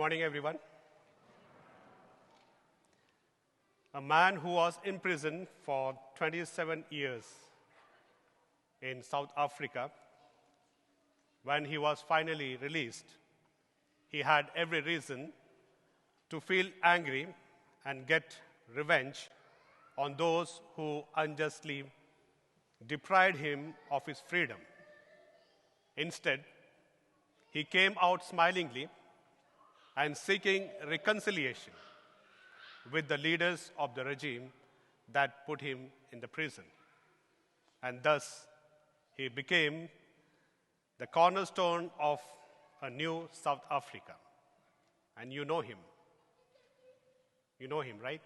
morning, everyone. A man who was in prison for 27 years in South Africa, when he was finally released, he had every reason to feel angry and get revenge on those who unjustly deprived him of his freedom. Instead, he came out smilingly and seeking reconciliation with the leaders of the regime that put him in the prison. And thus, he became the cornerstone of a new South Africa. And you know him. You know him, right?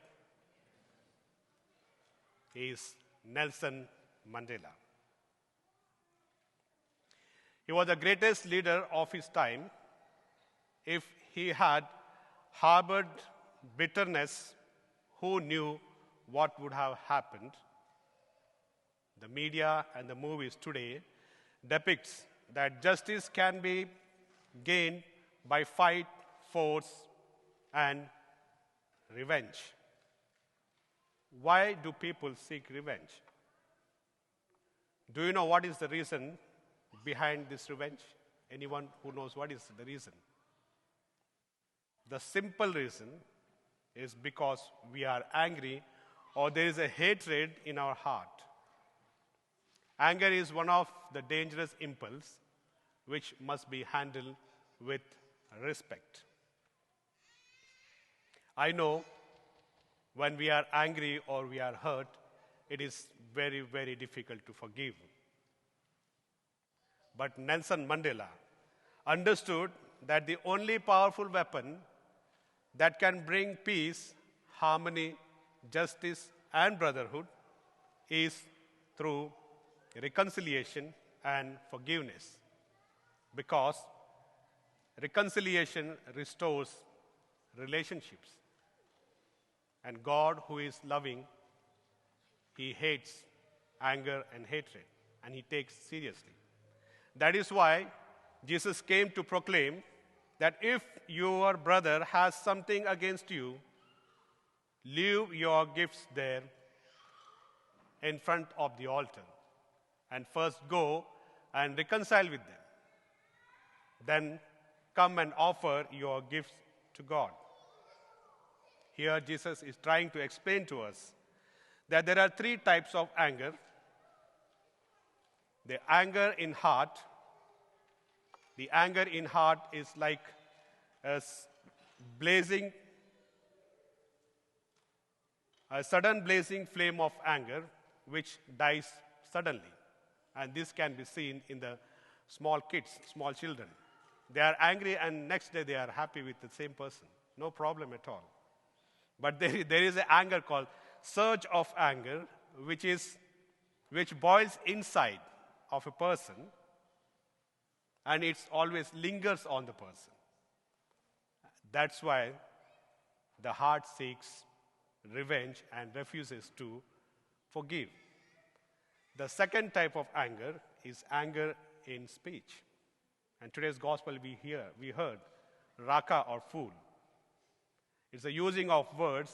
He is Nelson Mandela. He was the greatest leader of his time. If he had harbored bitterness, who knew what would have happened? The media and the movies today depicts that justice can be gained by fight, force, and revenge. Why do people seek revenge? Do you know what is the reason behind this revenge? Anyone who knows what is the reason? The simple reason is because we are angry or there is a hatred in our heart. Anger is one of the dangerous impulses which must be handled with respect. I know when we are angry or we are hurt, it is very, very difficult to forgive. But Nelson Mandela understood that the only powerful weapon that can bring peace, harmony, justice, and brotherhood is through reconciliation and forgiveness. Because reconciliation restores relationships. And God, who is loving, He hates anger and hatred, and He takes seriously. That is why Jesus came to proclaim that if your brother has something against you, leave your gifts there in front of the altar and first go and reconcile with them. Then come and offer your gifts to God. Here Jesus is trying to explain to us that there are three types of anger. The anger in heart. The anger in heart is like a sudden blazing flame of anger which dies suddenly. And this can be seen in the small kids, small children. They are angry and next day they are happy with the same person. No problem at all. But there is an anger called surge of anger which boils inside of a person, and it always lingers on the person. That's why the heart seeks revenge and refuses to forgive. The second type of anger is anger in speech. And today's gospel we heard, raka or fool. It's the using of words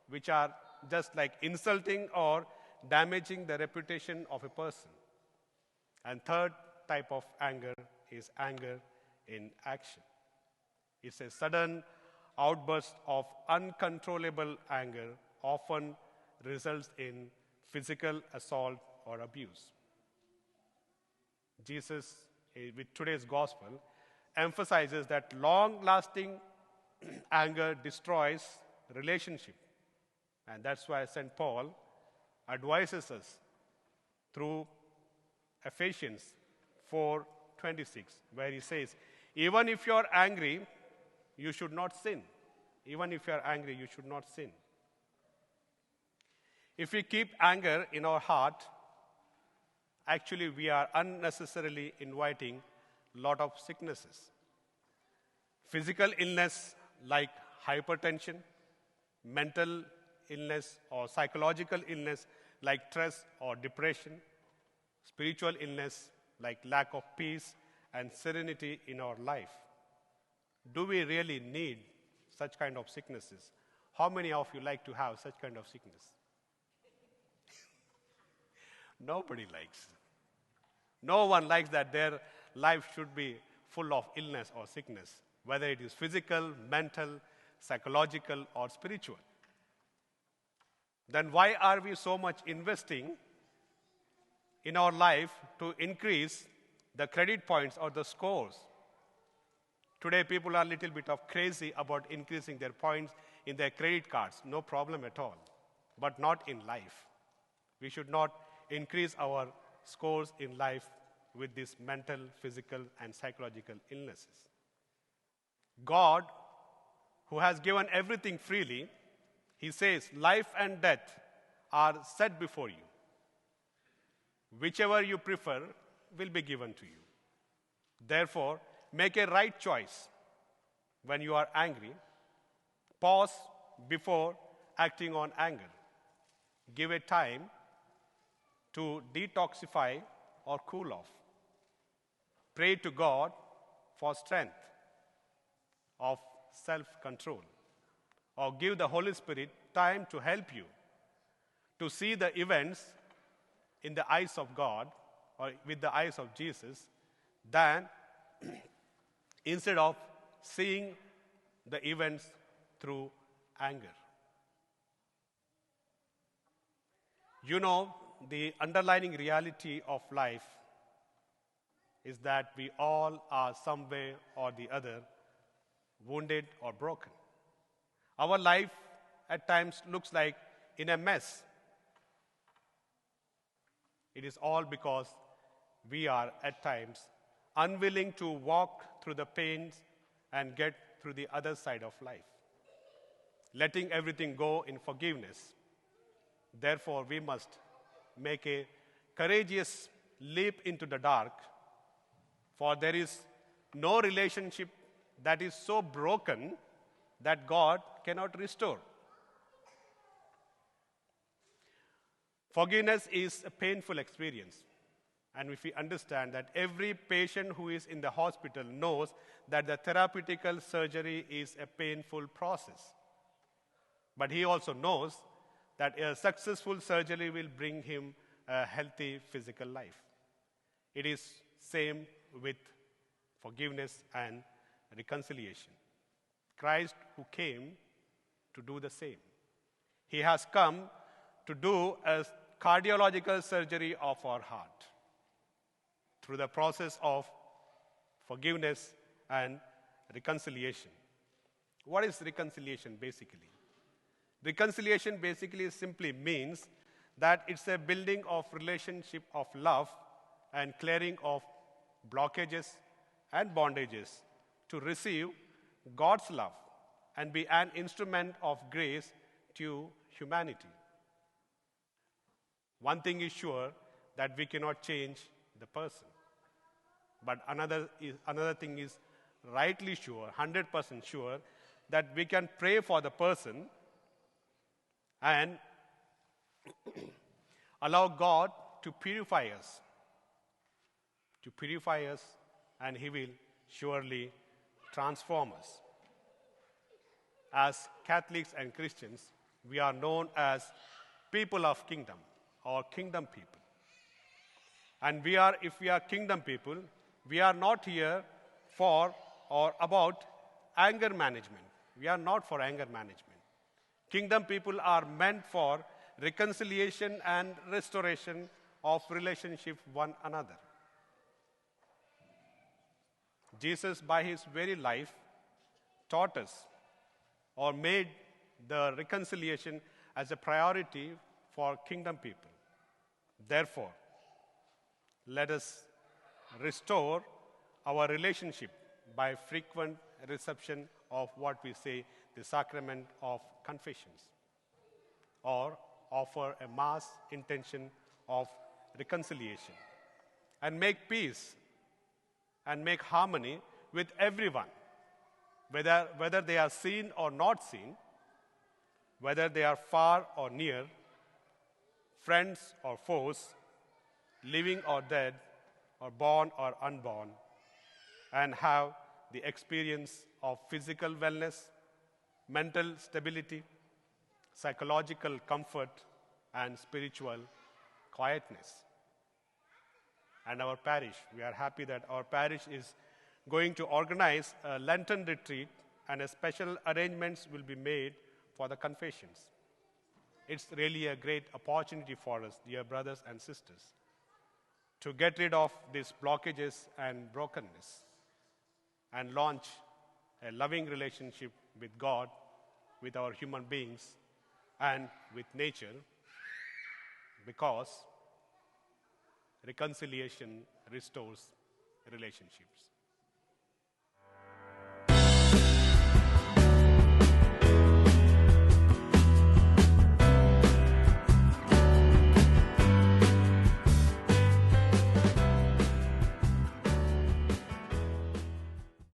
which are just like insulting or damaging the reputation of a person. And third type of anger is anger in action. It's a sudden outburst of uncontrollable anger, often results in physical assault or abuse. Jesus, with today's gospel, emphasizes that long-lasting anger destroys relationship. And that's why St. Paul advises us through Ephesians 4:26, where he says, even if you're angry, you should not sin. Even if you're angry, you should not sin. If we keep anger in our heart, actually we are unnecessarily inviting a lot of sicknesses. Physical illness like hypertension, mental illness or psychological illness like stress or depression, spiritual illness like lack of peace and serenity in our life. Do we really need such kind of sicknesses? How many of you like to have such kind of sickness? Nobody likes. No one likes that their life should be full of illness or sickness, whether it is physical, mental, psychological, or spiritual. Then why are we so much investing in our life to increase the credit points or the scores? Today, people are a little bit of crazy about increasing their points in their credit cards. No problem at all, but not in life. We should not increase our scores in life with these mental, physical, and psychological illnesses. God, who has given everything freely, he says, life and death are set before you. Whichever you prefer will be given to you. Therefore, make a right choice when you are angry. Pause before acting on anger. Give it time to detoxify or cool off. Pray to God for strength of self-control, or give the Holy Spirit time to help you to see the events in the eyes of God or with the eyes of Jesus, than instead of seeing the events through anger. You know, the underlying reality of life is that we all are some way or the other wounded or broken. Our life at times looks like in a mess. It is all because we are at times unwilling to walk through the pains and get through the other side of life, letting everything go in forgiveness. Therefore, we must make a courageous leap into the dark, for there is no relationship that is so broken that God cannot restore. Forgiveness is a painful experience. And if we understand that every patient who is in the hospital knows that the therapeutical surgery is a painful process. But he also knows that a successful surgery will bring him a healthy physical life. It is same with forgiveness and reconciliation. Christ who came to do the same. He has come to do a cardiological surgery of our heart through the process of forgiveness and reconciliation. What is reconciliation basically? Reconciliation basically simply means that it's a building of relationship of love and clearing of blockages and bondages to receive God's love and be an instrument of grace to humanity. One thing is sure, that we cannot change the person. But another thing is rightly sure, 100% sure, that we can pray for the person and allow God to purify us. To purify us, and He will surely transform us. As Catholics and Christians, we are known as people of kingdom, or kingdom people. And if we are kingdom people, we are not here for or about anger management. We are not for anger management. Kingdom people are meant for reconciliation and restoration of relationship one another. Jesus, by his very life, taught us or made the reconciliation as a priority for kingdom people. Therefore, let us restore our relationship by frequent reception of what we say the sacrament of confessions, or offer a mass intention of reconciliation, and make peace and make harmony with everyone, whether they are seen or not seen, whether they are far or near, friends or foes, living or dead, or born or unborn, and have the experience of physical wellness, mental stability, psychological comfort, and spiritual quietness. And our parish, we are happy that our parish is going to organize a Lenten retreat, and a special arrangements will be made for the confessions. It's really a great opportunity for us, dear brothers and sisters, to get rid of these blockages and brokenness and launch a loving relationship with God, with our human beings, and with nature, because reconciliation restores relationships.